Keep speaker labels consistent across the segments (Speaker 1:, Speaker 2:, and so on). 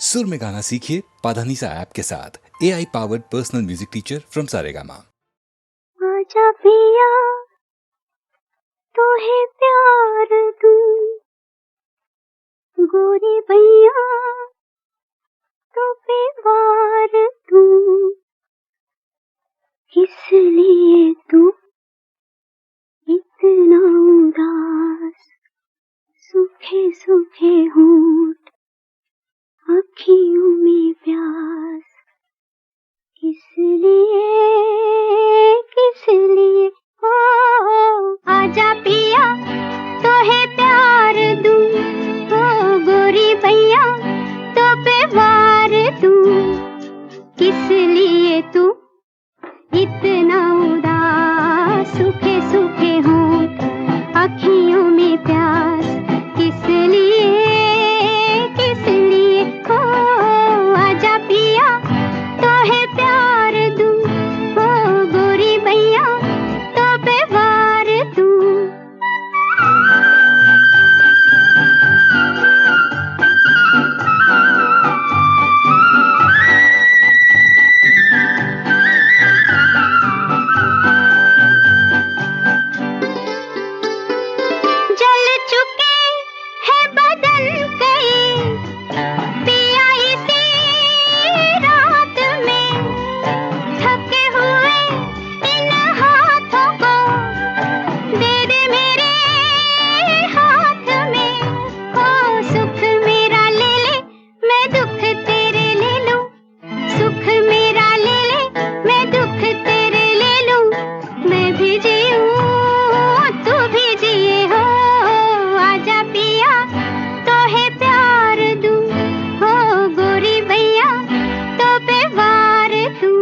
Speaker 1: सुर में गाना सीखिए पाधानीसा ऐप के साथ। AI powered personal music teacher from Saregama.
Speaker 2: आजा पिया तोहे प्यार दूं, गोरी भैया तो पे वार दूं, किस लिए तू इतना उदास, सूखे सूखे होंठ अखियों में प्यास, किस लिए हो आजा पिया तोहे प्यार दूं, ओ गोरी भैया तो पे वार दूं, किस लिए तू इतना उदास, सूखे सूखे होंठ अखियों में प्यास, किस लिए हो आजा पिया तोहे प्यार दूं, ओ गोरी भैया तो पे वार दूं। जल चुके हैं बदन कई पिया इसी रात में, थके हुए इन हाथों को दे दे मेरे हाथ में, हो सुख मेरा ले ले मैं दुख तेरे ले लूं, सुख मेरा ले ले मैं दुख तेरे ले लूं, मैं भी जीऊं तू भी जिए हो आजा पिया तोहे प्यार दूं, हो गोरी भैया तो पे वार दूं।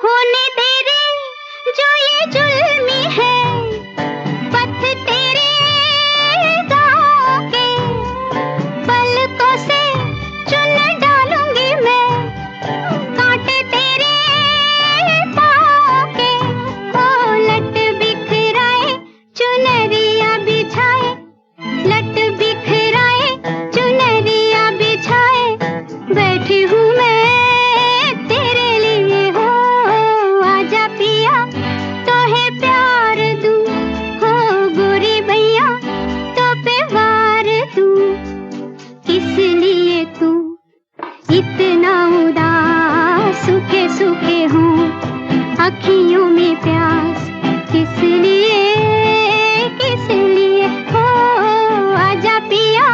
Speaker 2: होने तेरे जो ये जुल्मी है पथ तेरे गाँव के, पलकों से चुन डालूंगी मैं कांटे तेरे पाँव के, हो लट बिखराए चुनरिया बिछाए, लट बिखराए चुनरिया बिछाए, बैठी हूँ मैं तेरे लिए हो आजा पिया तोहे प्यार दूं, हो गोरी भैया तो पे वार दूं, किस लिए तू इतना उदास, सूखे सूखे होंठ अखियों में प्यास, किस लिए हो आजा पिया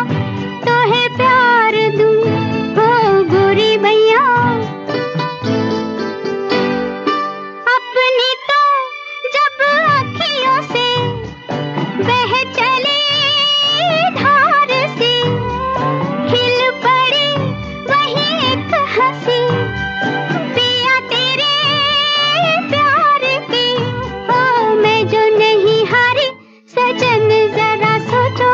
Speaker 2: तोहे प्यार दूं, हो गोरी भैया। अपनी तो जब अखियों से बह चली धार सी, खिल पड़ी वही एक हंसी, पिया तेरे प्यार की, हो मैं जो नहीं हारी सजन जरा सोचो,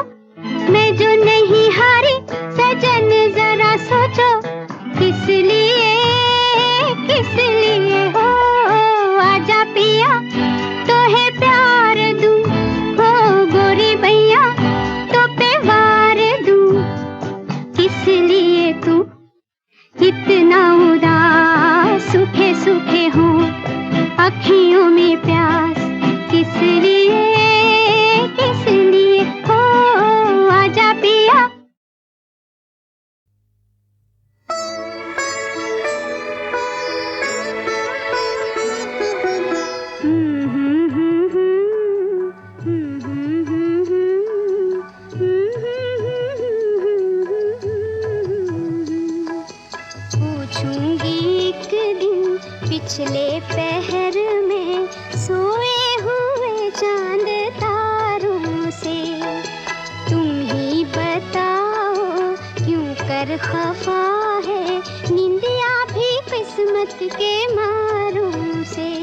Speaker 2: मैं जो नहीं हारी सजन जरा सोचो, किस लिए हो आजा पिया तोहे प्यार दूं, हो गोरी भैया तो पे वार दूं, किस लिए तू इतना उदास, सूखे सूखे होंठ अखियों में प्यास, किस लिए हो आजा पिया। पूछूंगी एक दिन पिछले पहर में सोए हुए चांद तारों से, तुम ही बताओ क्यों कर खफा है निंदिया भी किस्मत के मारों से।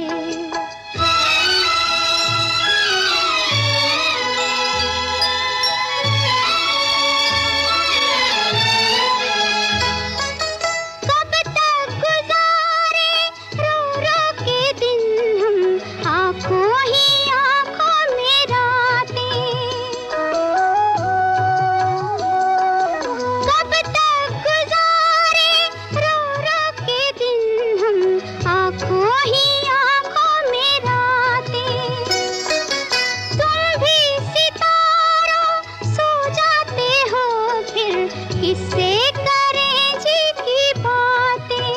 Speaker 2: किससे करें जी की बातें,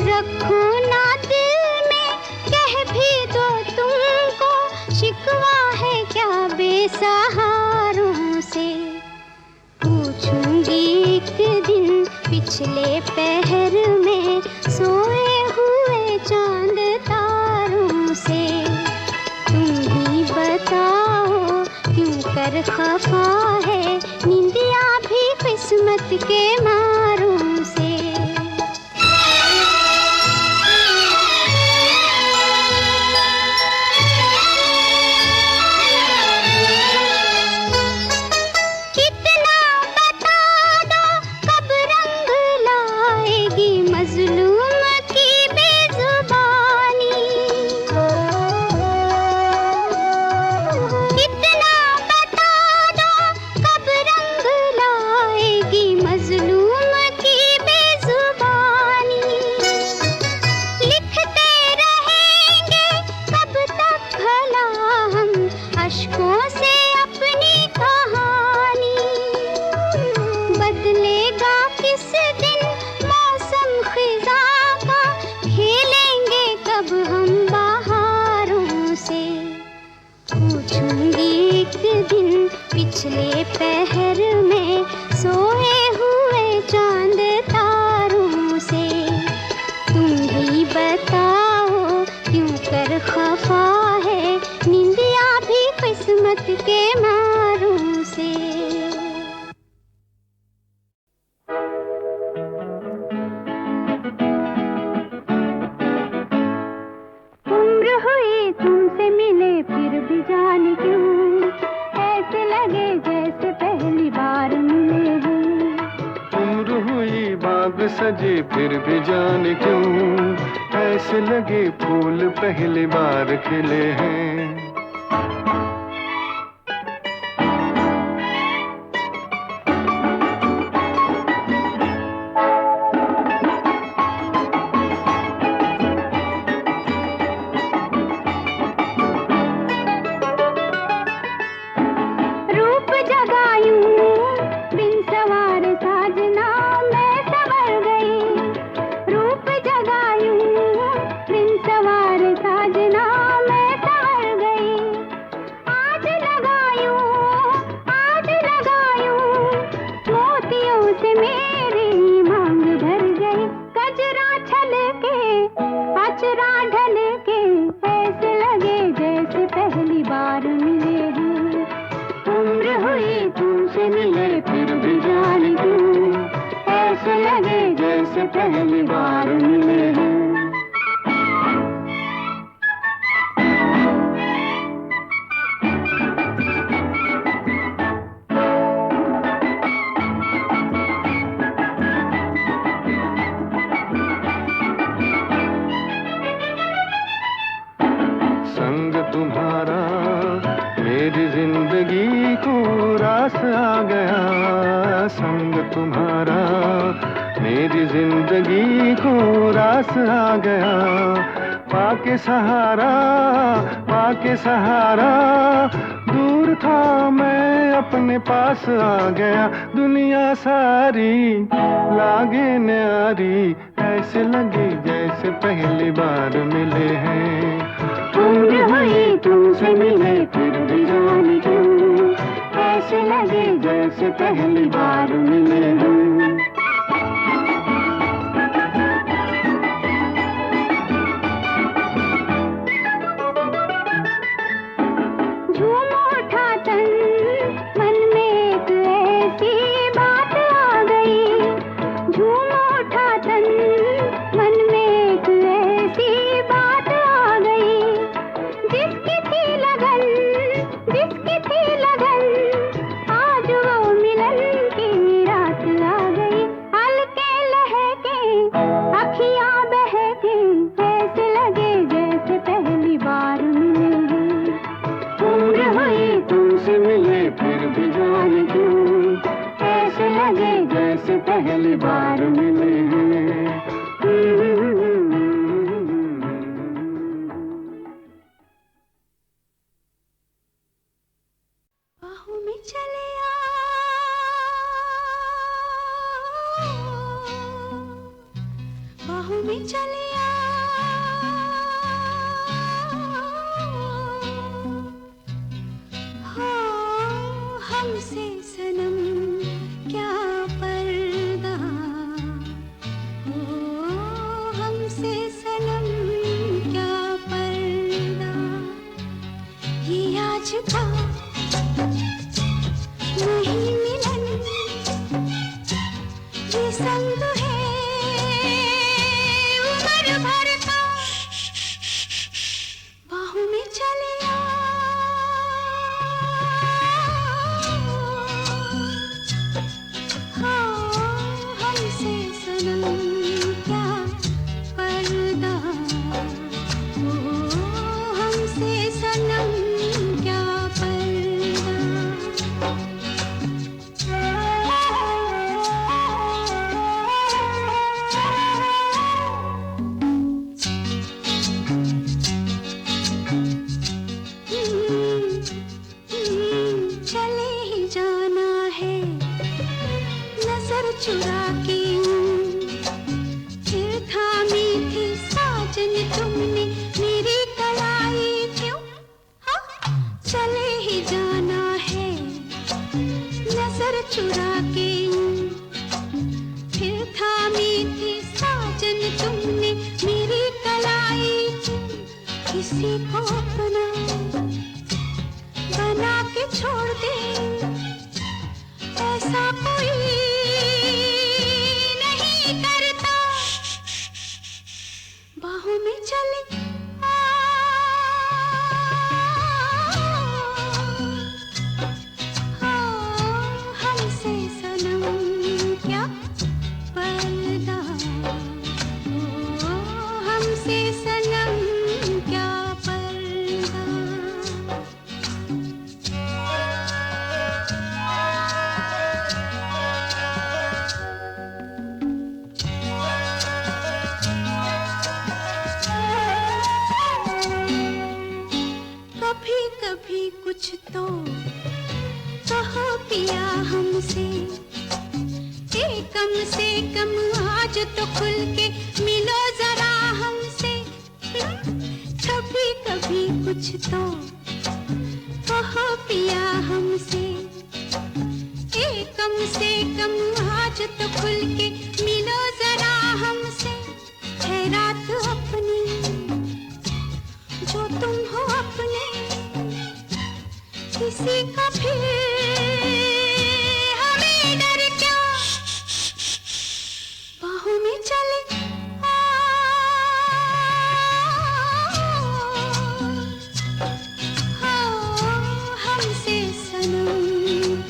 Speaker 2: रखो ना दिल में, कह भी दो तुमको, शिकवा है क्या बेसहारों से। पूछूंगी एक दिन पिछले पहर में सोए हुए चांद तारों से। तुम ही बताओ क्यों कर खफा है निंदिया भी किस्मत के मारों से। कितना बता दो कब रंग लाएगी मजलूम की बेजुबानी। कितना बता दो कब रंग लाएगी मजलूम की बेजुबानी। लिखते रहेंगे कब तक भला हम अश्कों से अपनी कहानी। बदलेगा किस दिन मौसम खिजा का, खेलेंगे कब हम बहारों से। पूछूंगी एक दिन पिछले पहर में सोए हुए चांद तारों से। तुम ही बताओ क्यों कर खफा है निंदिया भी किस्मत के मारों से। उम्र हुई तुमसे मिले फिर भी जाने क्यों, ऐसे लगे जैसे पहली बार मिले हैं।
Speaker 3: उम्र हुई बाग सजे फिर भी जाने क्यों, ऐसे लगे फूल पहली बार खिले हैं।
Speaker 2: रूप जगायूं बिन सवार साजना मैं संवर गई। रूप जगायूं बिन सवार साजना मैं संवर गई। आज लगायूं मोतियों से मेरी मांग भर गई। गजरा छलके अचरा ढलके ऐसे लगे जैसे पहली बार मिले हैं। उम्र हुई तुमसे मिले फिर भी जाने क्यों, ऐसे लगे जैसे पहली बार मिले हैं।
Speaker 3: संग तुम्हारा मेरी जिंदगी को रास आ गया। संग तुम्हारा मेरी जिंदगी को रास आ गया। पाके सहारा दूर था मैं अपने पास आ गया। दुनिया सारी लागे न्यारी, ऐसे लगे जैसे पहली बार मिले हैं।
Speaker 2: उम्र हुई तुमसे मिले फिर भी जाने क्यों, ऐसे लगे
Speaker 3: जैसे पहली बार मिले हैं।
Speaker 2: झूम उठा तन मन में एक ऐसी बात आ गई। झूम उठा तन मन में एक ऐसी बात आ गई। जिसकी थी लगन आज वो मिलन की रात आ गई। हल्के लहके अखियां बहके ऐसे लगे जैसे पहली बार मिले हैं।
Speaker 3: उम्र हुई तुमसे मिले फिर भी जाने क्यों, ऐसे लगे जैसे पहली बार मिले हैं।
Speaker 2: बाहों में चले आ चलिया हो हमसे सनम क्या पर्दा हो हमसे सनम क्या पर्दा ये आज का नहीं मिलन ये संग है उम्र भर का बाहों में चलिया हाँ हमसे सनम क्या पर्दा हो हमसे सनम क्या पर्दा चले ही जाना है नजर चुरा के फिर थामी थी साजन तुमने मेरी कलाई क्यों हाँ चले ही जाना है नजर चुरा के फिर थामी थी साजन तुमने मेरी कलाई क्यों किसी को अपना बना के छोड़ दे ऐसा कोई नहीं करता बाहों में चले हमसे सनम क्या पर्दा हो हमसे सनम क्या पर्दा कभी कभी कुछ तो कहो पिया हमसे कम से कम आज तो खुल के मिलो जरा हमसे कभी कभी कुछ तो कहो पिया हमसे कम से कम आज तो खुल के मिलो जरा हमसे है रात अपनी जो तुम हो अपने किसी का फिर हमें डर क्या बाहों में चले हमसे सनम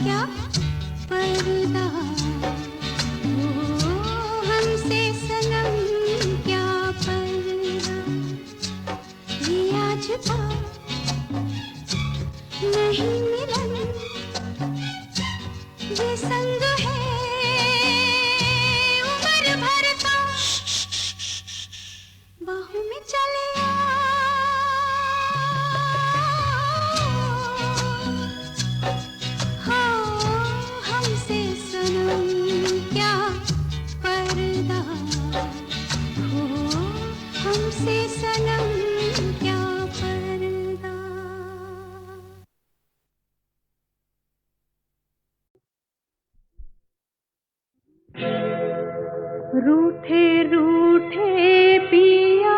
Speaker 2: क्या पर्दा हो हमसे सनम क्या पर्दा ये आज का नहीं मिलन ये संग है उम्र भर का बाहों में चले हमसे सनम क्या पर्दा हो हमसे सनम क्या पर्दा रूठे रूठे पिया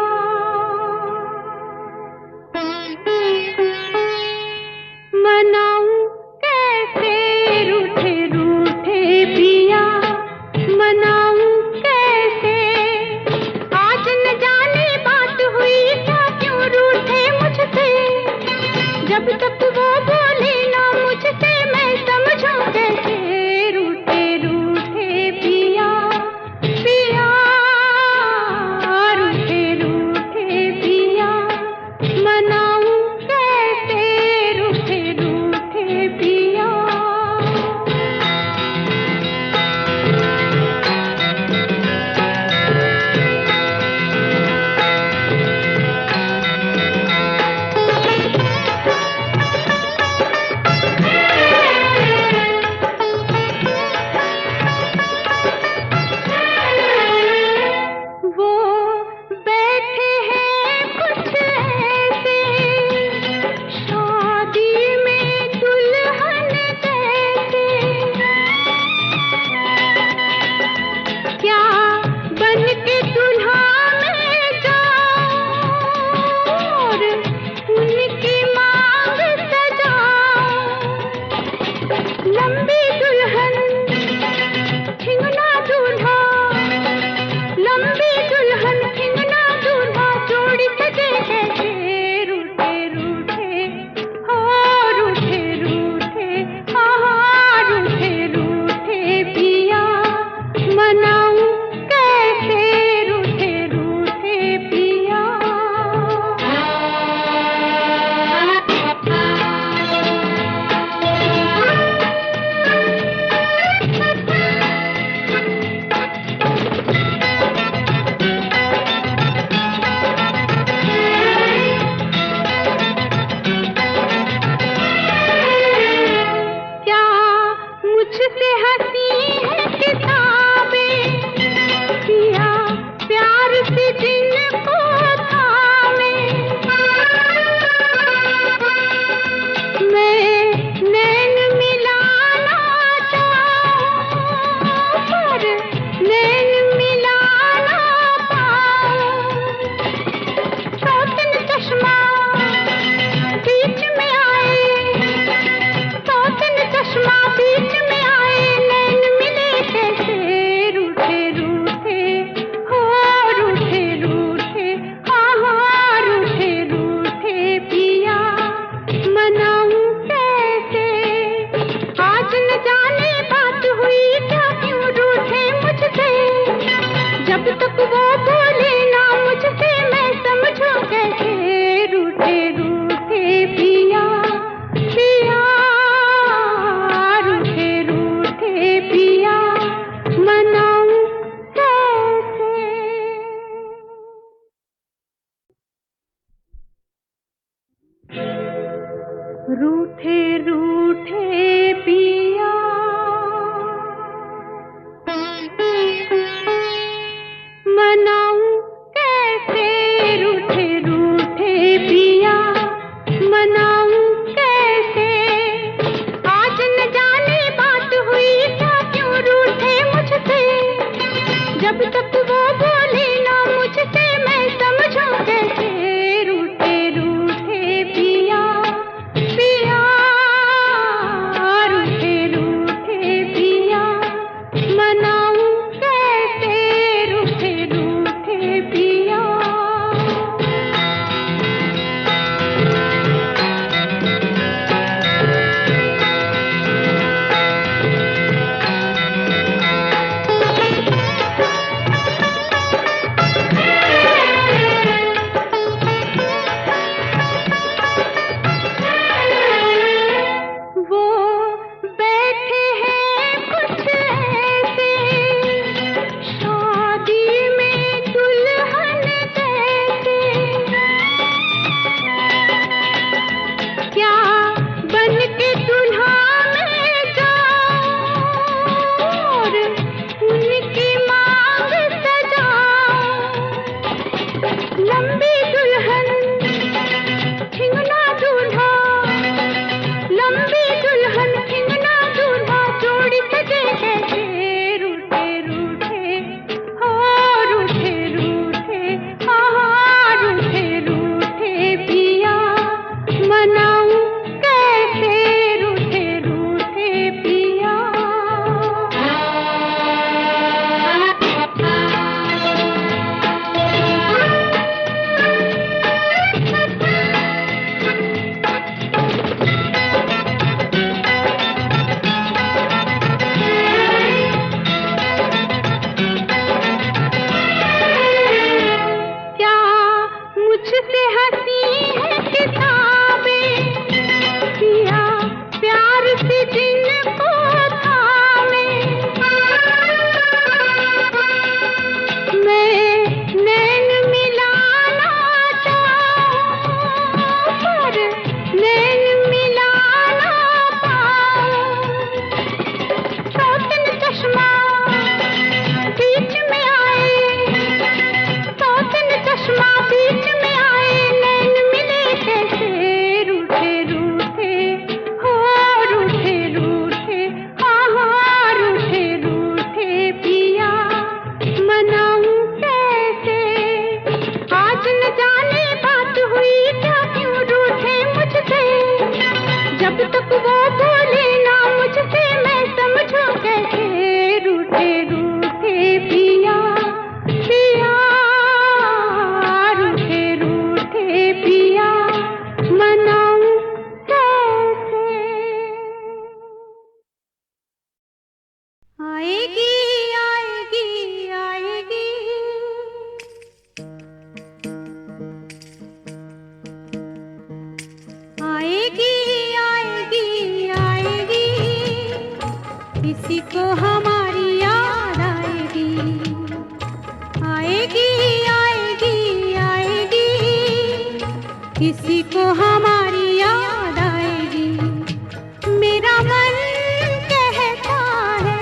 Speaker 2: मनाऊं कैसे रूठे रूठे पिया मनाऊं कैसे आज न जाने बात हुई क्या क्यों रूठे मुझसे जब तक वो बोले ना मुझसे मैं समझूं कैसे रूठे रूठे पिया पिया हंसी है किताबें, पिया प्यार से जिनको थामे। मैं नैन मिलाना चाहूं पर नैन मिला ना पाऊं। सौतन चश्मा बीच में आए, सौतन चश्मा बीच में आए, नैन मिले कैसे रूठे रूठे, हो रूठे रूठे, हाँ हाँ रूठे रूठे पिया मनाऊं कैसे। आज न जाने बात हुई क्या, क्यों रूठे मुझसे। जब तक वो बोले ना मुझसे, मैं समझूं कैसे रूठे रूठे पिया, पिया रूठे रूठे पिया मनाऊं कैसे। रूठे रूठे पिया मनाऊं कैसे, रूठे रूठे पिया मनाऊं कैसे। आज न जाने बात हुई क्या, क्यों रूठे मुझसे। जब तक वो बोले ना मुझसे, मैं समझूं कैसे रूठे रूठे पिया, पिया रूठे रूठे पिया मनाऊं कैसे, रूठे रूठे पिया। वो बैठे हैं कुछ ऐसे, शादी में दुल्हन जैसे। क्या बन के दुल्हा में जाऊं और उनकी मांग सजाऊं। लंबी दुल्हन ठिंगना दूल्हा, लंबी दुल्हन ठिंगना दूल्हा, जोड़ी सजे कैसे रूठे रूठे, हो रूठे रूठे, हाँ रूठे रूठे पिया मनाऊं कैसे, रूठे रूठे पिया। क्या मुझसे हंसी है किताबें, पिया प्यार से जिनको थामे। मैं नैन मिलाना चाहूं पर नैन मिला ना पाऊं। सौतन चश्मा बीच में आए, सौतन चश्मा बीच में आए, नैन मिले कैसे रूठे रूठे, हो रूठे रूठे, हाँ हाँ रूठे रूठे पिया मनाऊं कैसे। आज न जाने बात हुई क्या, क्यों रूठे मुझसे। जब तक वो बोले ना मुझसे, मैं समझूं कैसे रूठे रूठे पिया, पिया रूठे रूठे पिया मनाऊं कैसे। आएगी आएगी आएगी, आएगी आएगी आएगी, किसी को हमारी याद आएगी। आएगी आएगी आएगी, किसी को हमारी याद आएगी। मेरा मन कहता है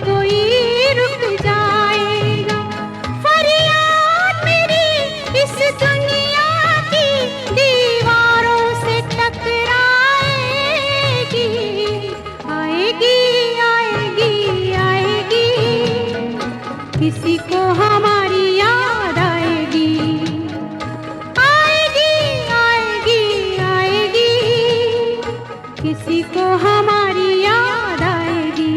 Speaker 2: कोई रुक जाएगा। फरियाद मेरी इस दुनिया की दीवारों से टकराएगी। आएगी आएगी आएगी, किसी को हमारी याद आएगी। आएगी आएगी आएगी, किसी को हमारी याद आएगी।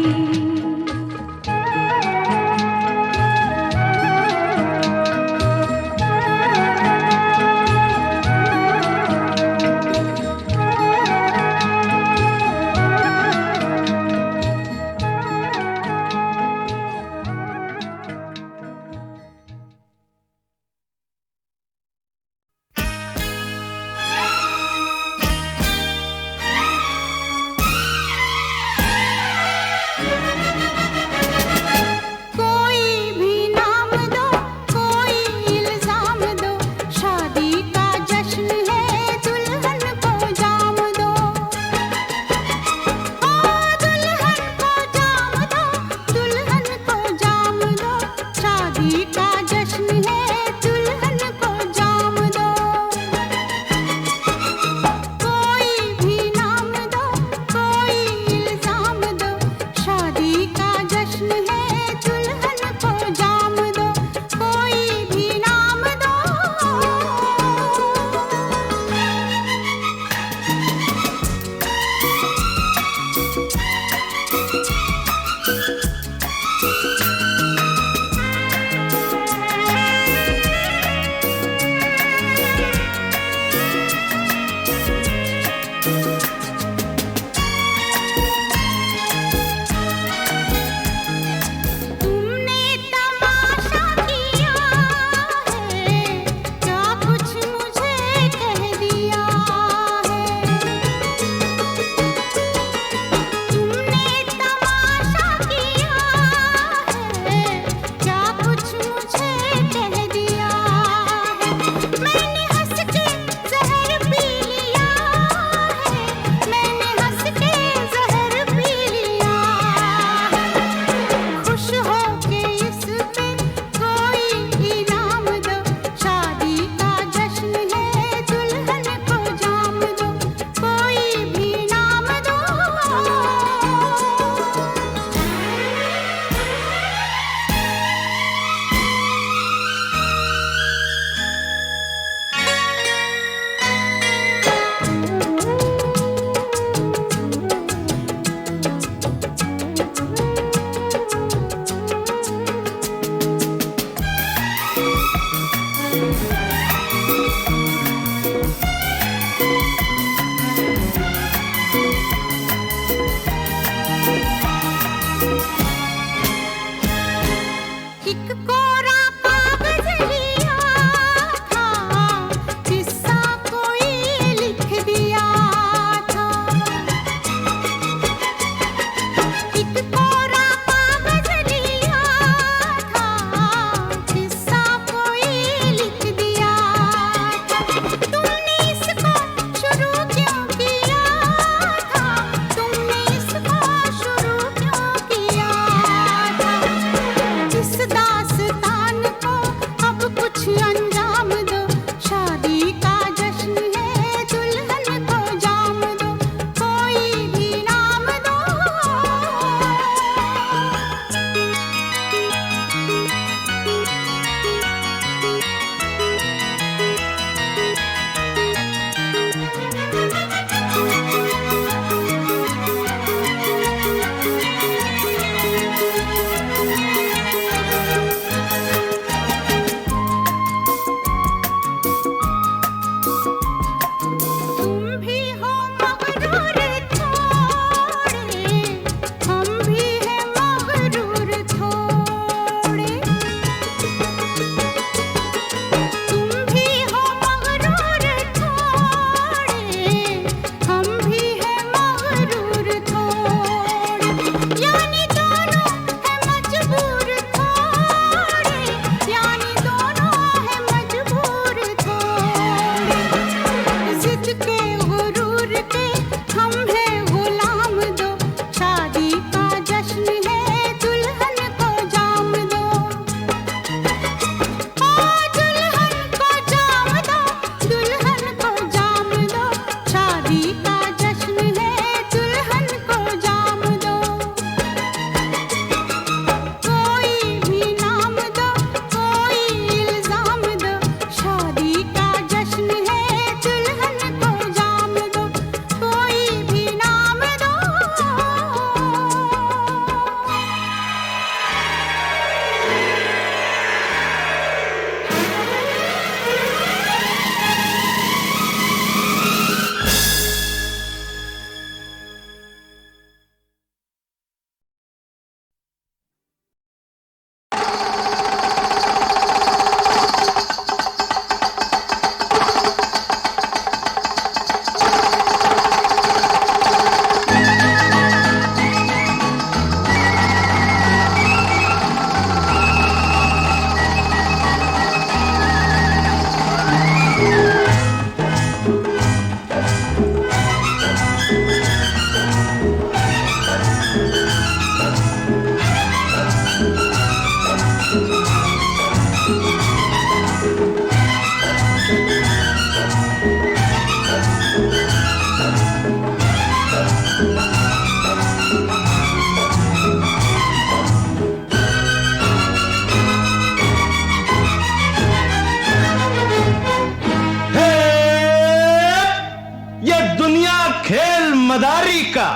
Speaker 4: का,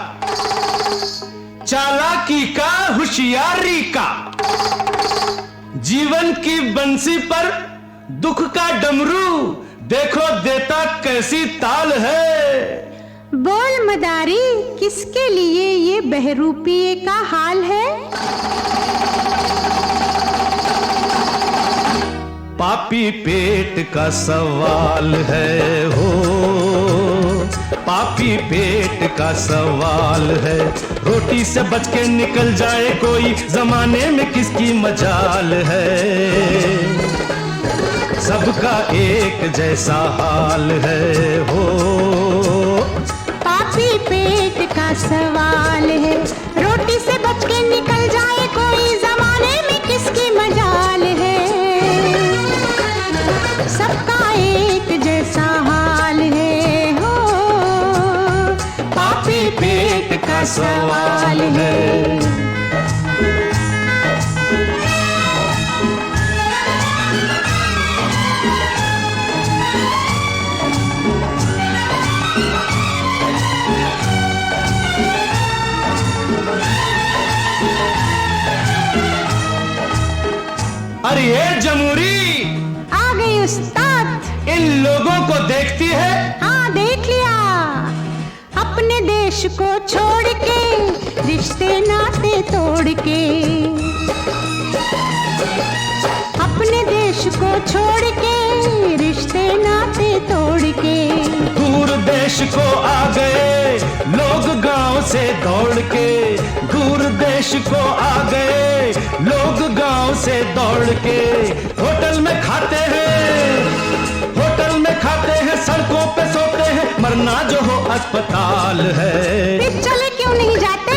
Speaker 4: चालाकी का, होशियारी का, जीवन की बंसी पर दुख का डमरू देखो देता कैसी ताल है।
Speaker 2: बोल मदारी, किसके लिए ये बहरूपिये का हाल है?
Speaker 4: पापी पेट का सवाल है हो, पापी पेट का सवाल है। रोटी से बच के निकल जाए कोई, जमाने में किसकी मजाल है। सबका एक जैसा हाल है हो,
Speaker 2: पापी पेट का सवाल है। रोटी से बच के निकल जाए कोई, जमाने में किसकी मजाल है। सबका एक जैसा हाल है हो, पापी पेट का सवाल है।
Speaker 4: अरे ये जमूरी
Speaker 2: आ गई उस्ताद।
Speaker 4: इन लोगों को देखती है?
Speaker 2: हाँ देख लिया। अपने देश को छोड़ के, रिश्ते नाते तोड़ के, अपने देश को छोड़ के, रिश्ते नाते तोड़ के,
Speaker 4: दूर देश को आ गए लोग गांव से दौड़ के, दूर देश को आ गए लोग गांव से दौड़ के। होटल में खाते हैं, होटल में खाते हैं, सड़कों पे सोते हैं, मरना जो हो अस्पताल है।
Speaker 2: फिर चले क्यों नहीं जाते?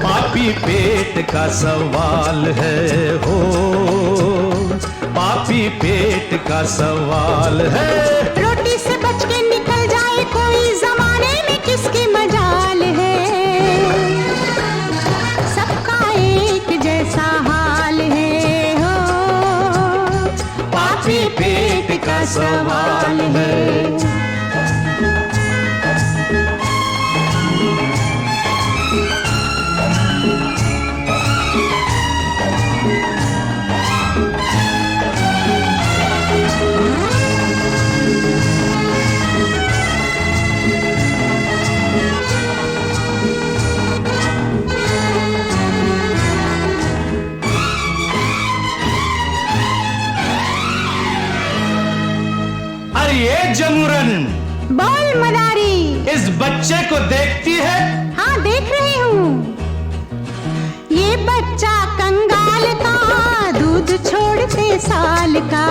Speaker 4: पापी पेट का सवाल है हो, पापी पेट का सवाल है।
Speaker 2: रोटी से बच के निकल जाए कोई, जमाने में किसकी मजाल है। सबका एक जैसा हाल है हो,
Speaker 4: पापी पेट का सवाल है। ये जमुरन,
Speaker 2: बोल मदारी,
Speaker 4: इस बच्चे को देखती है?
Speaker 2: हाँ देख रही हूँ। ये बच्चा कंगाल का, दूध छोड़ते साल का।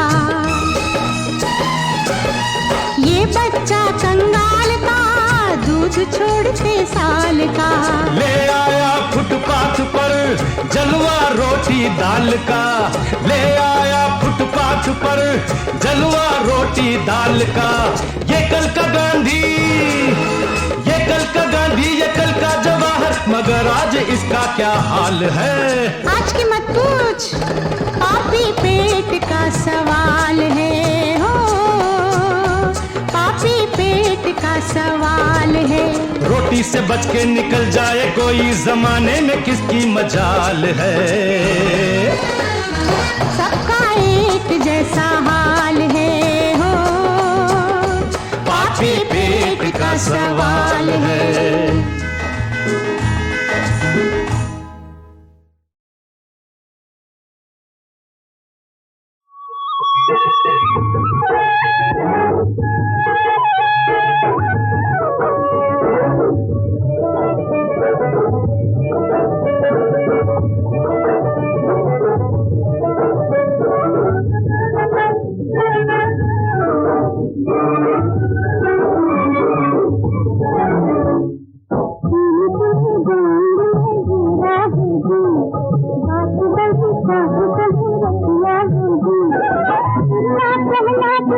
Speaker 2: ये बच्चा कंगाल का, दूध छोड़ते साल का।
Speaker 4: ले आया फुटपाथ पर जलवा रोटी दाल का, ले आया फुटपाथ पर जलवा रोटी दाल का। ये कल का गांधी, ये कल का गांधी, ये कल का जवाहर, मगर आज इसका क्या हाल है।
Speaker 2: आज की मत पूछ, पापी पेट का सवाल है हो, पापी पेट का सवाल है।
Speaker 4: रोटी से बच के निकल जाए कोई, जमाने में किसकी मजाल है।
Speaker 2: सबका एक जैसा हाल है हो,
Speaker 4: पापी पेट का सवाल है।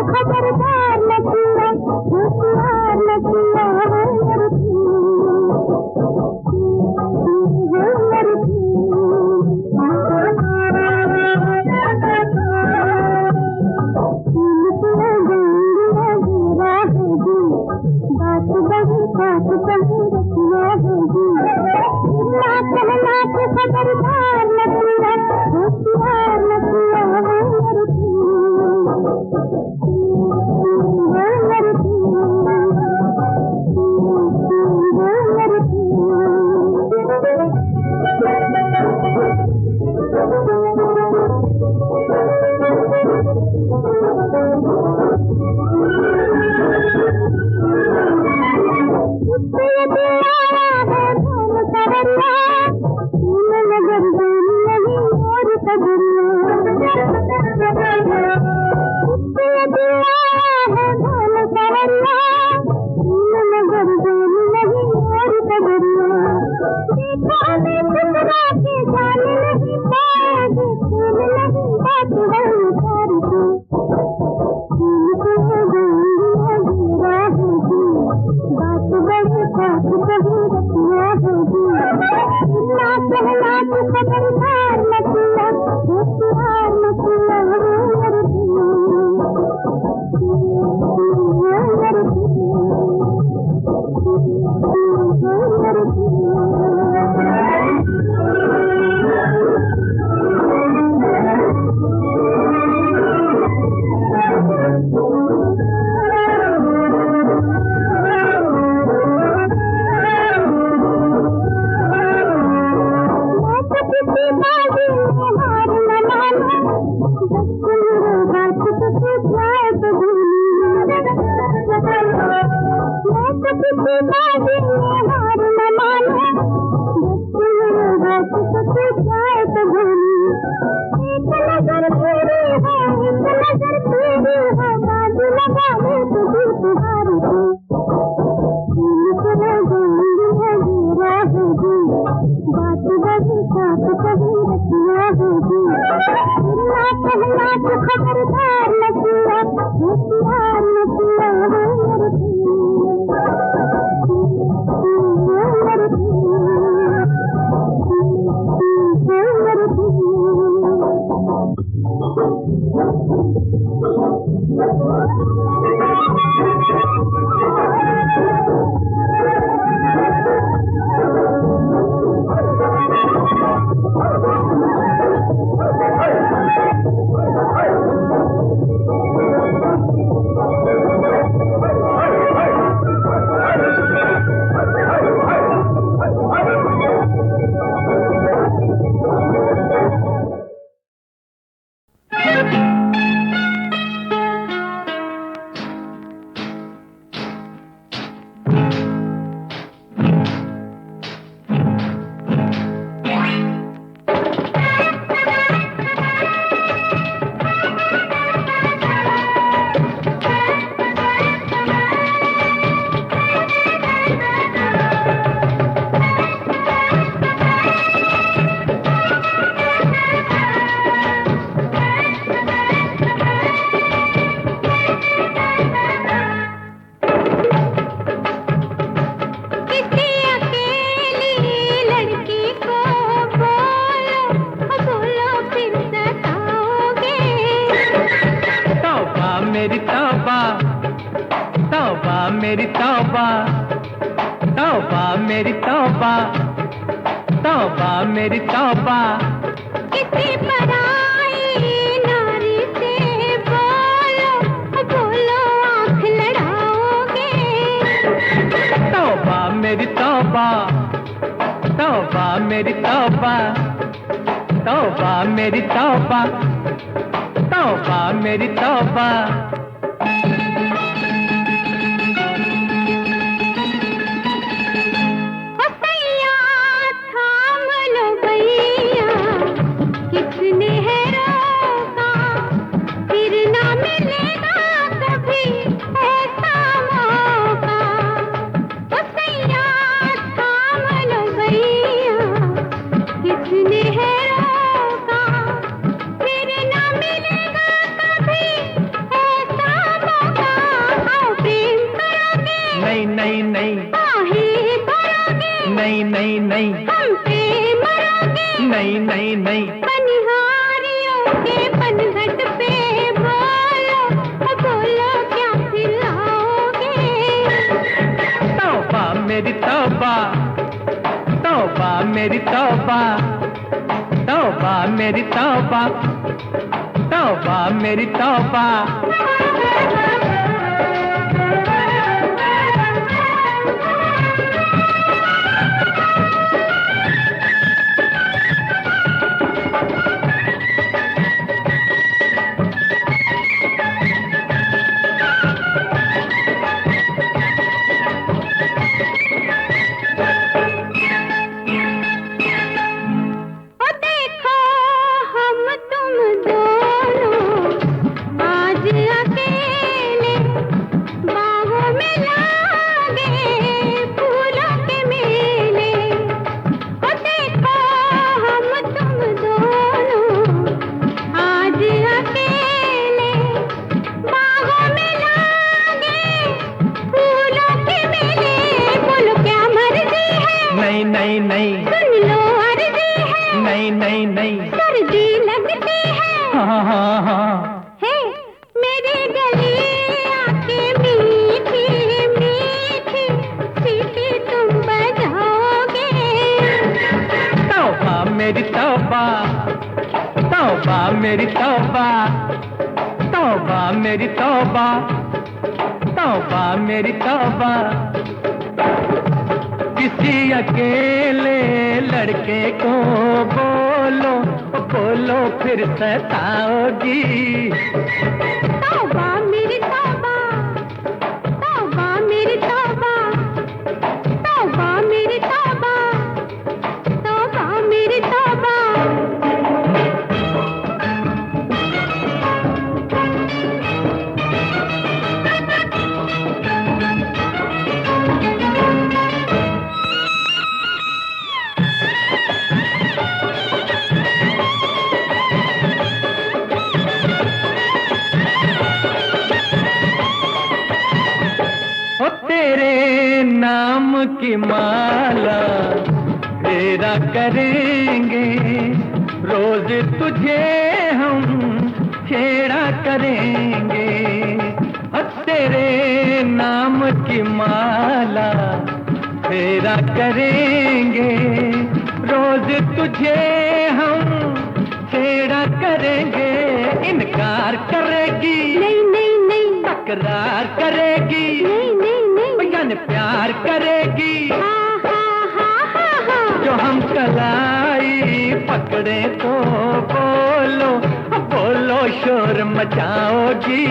Speaker 2: खबरदार बाजी में हार न मानो, जब सुन लो बात तो जाए तो भूली। मैं तो किसी बाजी में हार न मानो, जब सुन लो बात तो जाए तो भूली। एक नजर तेरी है, एक नजर तेरी है, बाजी लगा ले तो दिल तुम्हारी थी। बात बड़ी साफ कभी रखना होगी, ना कहना तो खबरदार न किया, होशियार न किया
Speaker 4: मेरी तौबा, तौबा मेरी तौबा, तौबा मेरी तौबा।
Speaker 2: किसी पराई नारी से बोलो, बोलो आँख लड़ाओगे।
Speaker 4: तौबा मेरी तौबा, तौबा मेरी तौबा, तौबा मेरी तौबा, तौबा मेरी तौबा।
Speaker 2: किसने है रोका, फिर ना मिलेगा कभी ऐसा मौका। ओ सैया थाम लो भैया, किसने है रोका, फिर ना मिलेगा कभी ऐसा मौका। आओ प्रेम करोगे,
Speaker 4: नहीं नहीं नहीं,
Speaker 2: आहे भरोगे,
Speaker 4: नहीं नहीं नहीं,
Speaker 2: हम पे मरोगे,
Speaker 4: नहीं नहीं नहीं।
Speaker 2: पनिहारियों के पनघट पे बोलो, बोलो क्या खिलाओगे।
Speaker 4: तौबा मेरी तौबा, तौबा मेरी तौबा, तौबा मेरी तौबा, तौबा मेरी तौबा। नहीं नहीं,
Speaker 2: सुन लो अर्जी है,
Speaker 4: नहीं नहीं नहीं,
Speaker 2: सर्दी लगती है,
Speaker 4: हाँ हाँ हाँ,
Speaker 2: है मेरे गले आके मीठी मीठी सीटी तुम बजाओगे।
Speaker 4: तौबा मेरी तौबा, तौबा मेरी तौबा, तौबा मेरी तौबा, तौबा मेरी तौबा। किसी अकेले लड़के को बोलो, बोलो फिर सताओगी।
Speaker 2: तौबा मेरी तौबा, तौबा मेरी तौबा, तौबा मेरी तौबा, तौबा मेरी तौबा।
Speaker 4: ओ तेरे नाम की माला तेरा करेंगे, रोज तुझे हम छेड़ा करेंगे। ओ तेरे नाम की माला तेरा करेंगे, रोज तुझे हम छेड़ा करेंगे। इनकार करेगी
Speaker 2: नहीं नहीं नहीं,
Speaker 4: तकरार करेगी,
Speaker 2: नहीं नहीं नहीं,
Speaker 4: यानी प्यार करेगी।
Speaker 2: हाँ हाँ हाँ हाँ हाँ।
Speaker 4: जो हम कलाई पकड़े तो बोलो, बोलो शोर मचाओगी।